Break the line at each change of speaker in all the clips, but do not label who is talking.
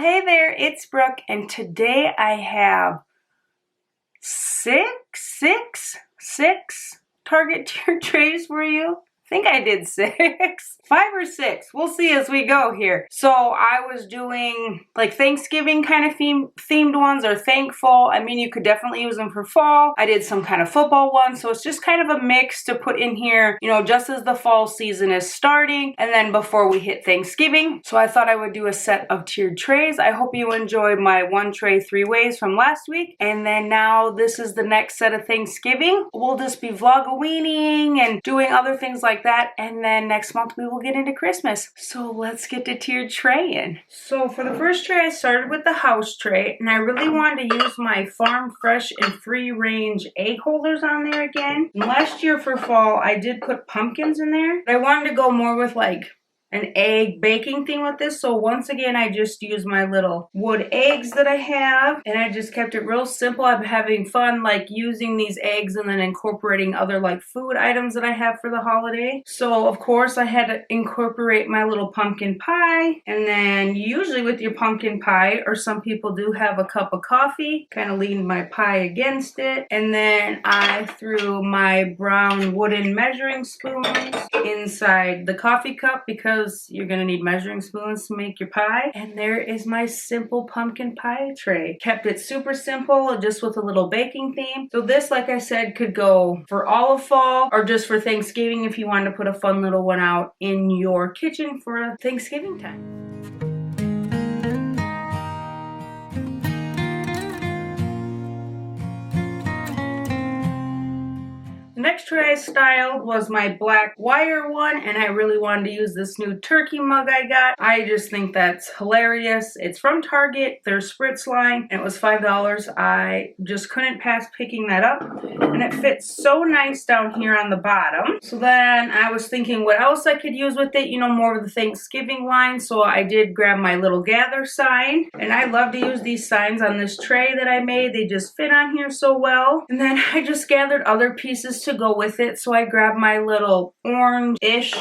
Hey there, it's Brooke, and today I have six Target tier trays for you. I think I did 6. 5 or 6. We'll see as we go here. So I was doing like Thanksgiving kind of themed ones, or thankful. I mean, you could definitely use them for fall. I did some kind of football ones. So it's just kind of a mix to put in here, you know, just as the fall season is starting and then before we hit Thanksgiving. So I thought I would do a set of tiered trays. I hope you enjoyed my 1 tray 3 ways from last week. And then now this is the next set of Thanksgiving. We'll just be vlog-a-weening and doing other things like that, and then next month we will get into Christmas. So let's get to tiered tray in. So for the first tray, I started with the house tray, and I really wanted to use my farm fresh and free range egg holders on there again. And last year for fall I did put pumpkins in there, but I wanted to go more with like an egg baking thing with this. So once again, I just used my little wood eggs that I have, and I just kept it real simple. I'm having fun like using these eggs and then incorporating other like food items that I have for the holiday. So of course I had to incorporate my little pumpkin pie, and then usually with your pumpkin pie, or some people do, have a cup of coffee, kind of leaned my pie against it, and then I threw my brown wooden measuring spoons inside the coffee cup because you're gonna need measuring spoons to make your pie. And there is my simple pumpkin pie tray. Kept it super simple, just with a little baking theme. So this, like I said, could go for all of fall or just for Thanksgiving if you wanted to put a fun little one out in your kitchen for Thanksgiving time. The next tray I styled was my black wire one, and I really wanted to use this new turkey mug I got. I just think that's hilarious. It's from Target, their Spritz line, and it was $5. I just couldn't pass picking that up, and it fits so nice down here on the bottom. So then I was thinking what else I could use with it, you know, more of the Thanksgiving line. So I did grab my little gather sign, and I love to use these signs on this tray that I made. They just fit on here so well. And then I just gathered other pieces to go with it. So I grabbed my little orange-ish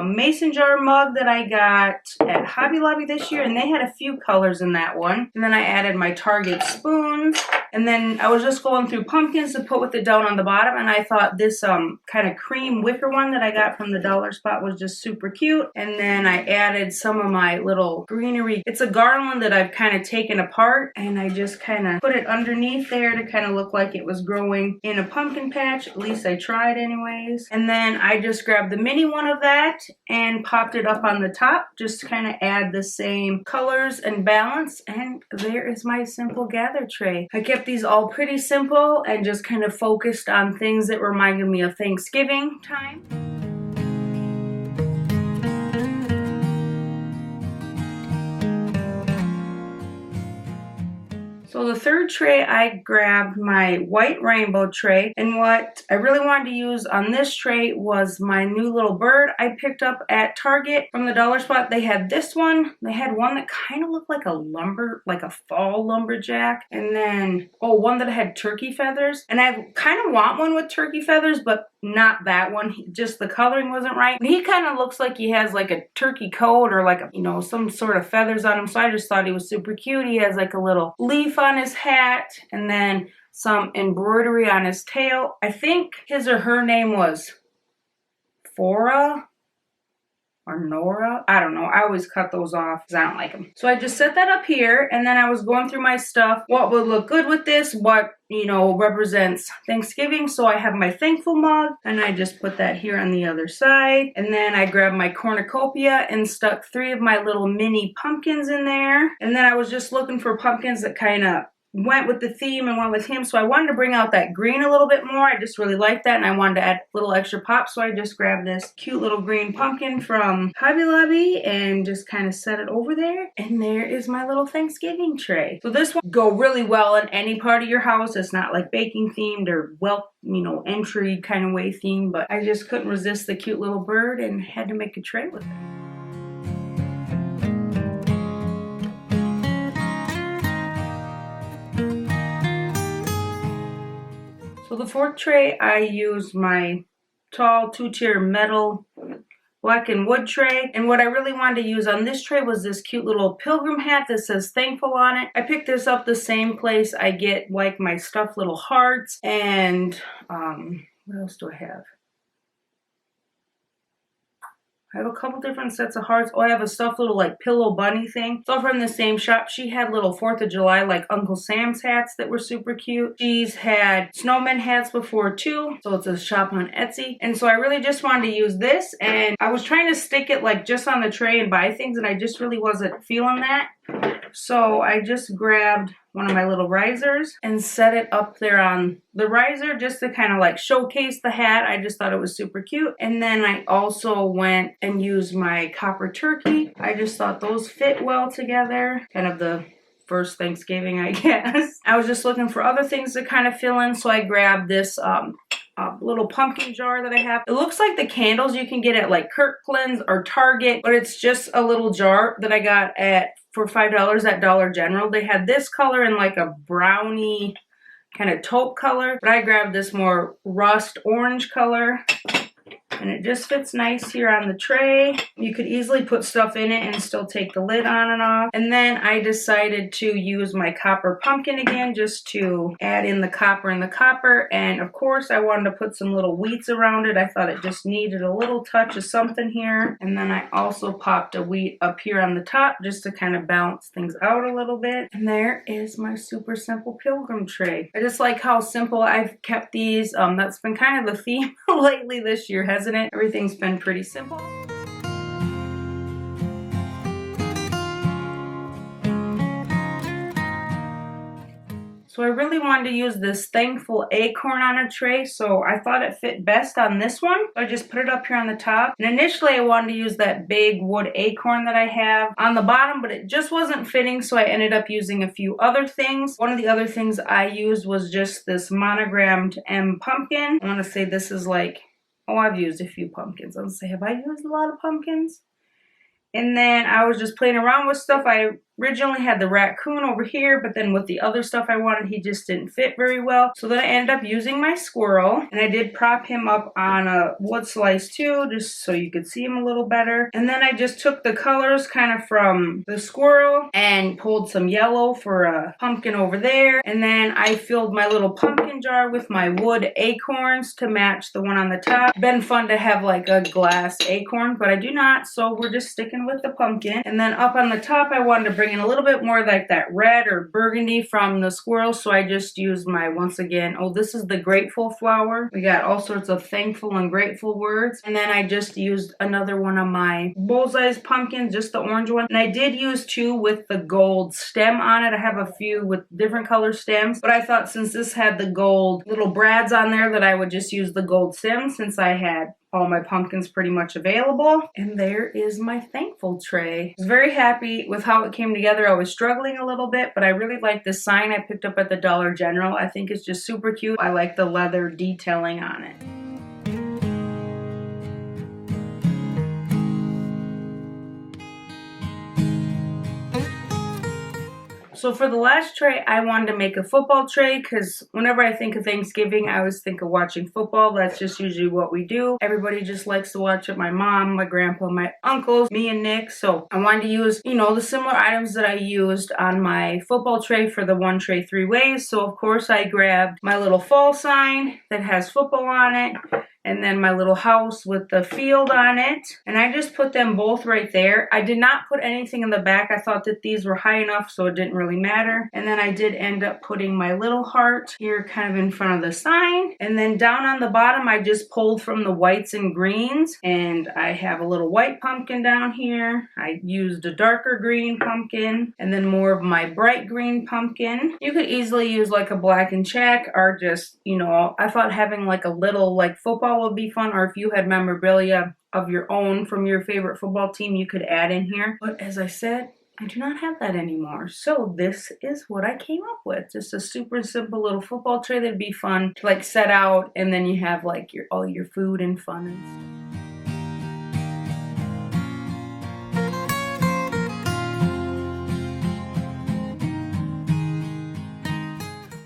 mason jar mug that I got at Hobby Lobby this year, and they had a few colors in that one. And then I added my Target spoons, and then I was just going through pumpkins to put with it down on the bottom, and I thought this kind of cream wicker one that I got from the dollar spot was just super cute. And then I added some of my little greenery. It's a garland that I've kind of taken apart, and I just kind of put it underneath there to kind of look like it was growing in a pumpkin patch. At least I tried anyways. And then I just grabbed the mini one of that and popped it up on the top just to kind of add the same colors and balance. And there is my simple gather tray. I kept these all pretty simple and just kind of focused on things that reminded me of Thanksgiving time. So the third tray, I grabbed my white rainbow tray, and what I really wanted to use on this tray was my new little bird I picked up at Target from the dollar spot. They had this one. They had one that kind of looked like a fall lumberjack, and then one that had turkey feathers. And I kind of want one with turkey feathers, but not that one. Just the coloring wasn't right. And he kind of looks like he has like a turkey coat or like a, you know, some sort of feathers on him. So I just thought he was super cute. He has like a little leaf on his hat and then some embroidery on his tail. I think his or her name was Fora or Nora. I don't know. I always cut those off because I don't like them. So I just set that up here, and then I was going through my stuff. What would look good with this? What, you know, represents Thanksgiving? So I have my thankful mug, and I just put that here on the other side. And then I grabbed my cornucopia and stuck 3 of my little mini pumpkins in there. And then I was just looking for pumpkins that kind of went with the theme and went with him. So I wanted to bring out that green a little bit more. I just really liked that, and I wanted to add a little extra pop. So I just grabbed this cute little green pumpkin from Hobby Lobby and just kind of set it over there. And there is my little Thanksgiving tray. So this one go really well in any part of your house. It's not like baking themed or entry kind of way themed, but I just couldn't resist the cute little bird and had to make a tray with it. So the fourth tray, I used my tall 2-tier metal black and wood tray. And what I really wanted to use on this tray was this cute little pilgrim hat that says thankful on it. I picked this up the same place I get like my stuffed little hearts and what else do I have? I have a couple different sets of hearts. Oh, I have a stuffed little like pillow bunny thing. It's all from the same shop. She had little 4th of July like Uncle Sam's hats that were super cute. She's had snowman hats before too. So it's a shop on Etsy. And so I really just wanted to use this. And I was trying to stick it like just on the tray and buy things. And I just really wasn't feeling that. So I just grabbed one of my little risers and set it up there on the riser just to kind of like showcase the hat. I just thought it was super cute. And then I also went and used my copper turkey. I just thought those fit well together. Kind of the first Thanksgiving, I guess. I was just looking for other things to kind of fill in. So I grabbed this little pumpkin jar that I have. It looks like the candles you can get at like Kirkland's or Target, but it's just a little jar that I got for $5 at Dollar General. They had this color in like a brownie kind of taupe color, but I grabbed this more rust orange color. And it just fits nice here on the tray. You could easily put stuff in it and still take the lid on and off. And then I decided to use my copper pumpkin again just to add in the copper and the copper. And of course I wanted to put some little wheats around it. I thought it just needed a little touch of something here. And then I also popped a wheat up here on the top just to kind of balance things out a little bit. And there is my super simple pilgrim tray. I just like how simple I've kept these. That's been kind of the theme lately this year, hasn't it? Everything's been pretty simple. So I really wanted to use this thankful acorn on a tray, so I thought it fit best on this one. So I just put it up here on the top. And initially I wanted to use that big wood acorn that I have on the bottom, but it just wasn't fitting, so I ended up using a few other things. One of the other things I used was just this monogrammed M pumpkin. I want to say this is like, oh, I've used a few pumpkins. I was gonna say, have I used a lot of pumpkins? And then I was just playing around with stuff. I originally had the raccoon over here, but then with the other stuff I wanted, he just didn't fit very well. So then I ended up using my squirrel, and I did prop him up on a wood slice too, just so you could see him a little better. And then I just took the colors kind of from the squirrel and pulled some yellow for a pumpkin over there. And then I filled my little pumpkin jar with my wood acorns to match the one on the top. Been fun to have like a glass acorn, but I do not, so we're just sticking with the pumpkin. And then up on the top, I wanted to bring in a little bit more like that red or burgundy from the squirrel, so I just used my, once again, oh, this is the grateful flower. We got all sorts of thankful and grateful words. And then I just used another one of my bullseye's pumpkins, just the orange one. And I did use two with the gold stem on it. I have a few with different color stems, but I thought since this had the gold little brads on there that I would just use the gold stem since I had all my pumpkins pretty much available. And there is my thankful tray. I was very happy with how it came together. I was struggling a little bit, but I really like this sign I picked up at the Dollar General. I think it's just super cute. I like the leather detailing on it. So for the last tray, I wanted to make a football tray because whenever I think of Thanksgiving, I always think of watching football. That's just usually what we do. Everybody just likes to watch it. My mom, my grandpa, my uncles, me and Nick. So I wanted to use, you know, the similar items that I used on my football tray for the one tray 3 ways. So of course I grabbed my little fall sign that has football on it. And then my little house with the field on it. And I just put them both right there. I did not put anything in the back. I thought that these were high enough, so it didn't really matter. And then I did end up putting my little heart here kind of in front of the sign. And then down on the bottom, I just pulled from the whites and greens. And I have a little white pumpkin down here. I used a darker green pumpkin. And then more of my bright green pumpkin. You could easily use like a black and check or just, you know, I thought having like a little like football would be fun, or if you had memorabilia of your own from your favorite football team, you could add in here. But as I said, I do not have that anymore. So this is what I came up with. Just a super simple little football tray that'd be fun to like set out, and then you have like all your food and fun and stuff.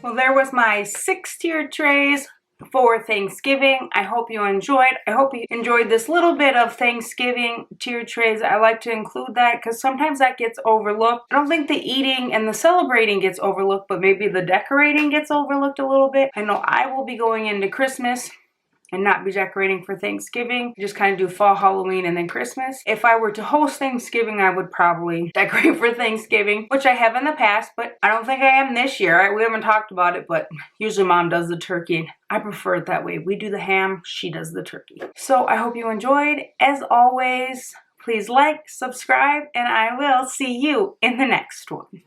Well, there was my 6 tiered trays. for Thanksgiving. I hope you enjoyed. I hope you enjoyed this little bit of Thanksgiving tier trays. I like to include that because sometimes that gets overlooked. I don't think the eating and the celebrating gets overlooked, but maybe the decorating gets overlooked a little bit. I know I will be going into Christmas and not be decorating for Thanksgiving. Just kind of do fall, Halloween, and then Christmas. If I were to host Thanksgiving, I would probably decorate for Thanksgiving, which I have in the past, but I don't think I am this year. We haven't talked about it, but usually Mom does the turkey. I prefer it that way. We do the ham, she does the turkey. So I hope you enjoyed. As always, please like, subscribe, and I will see you in the next one.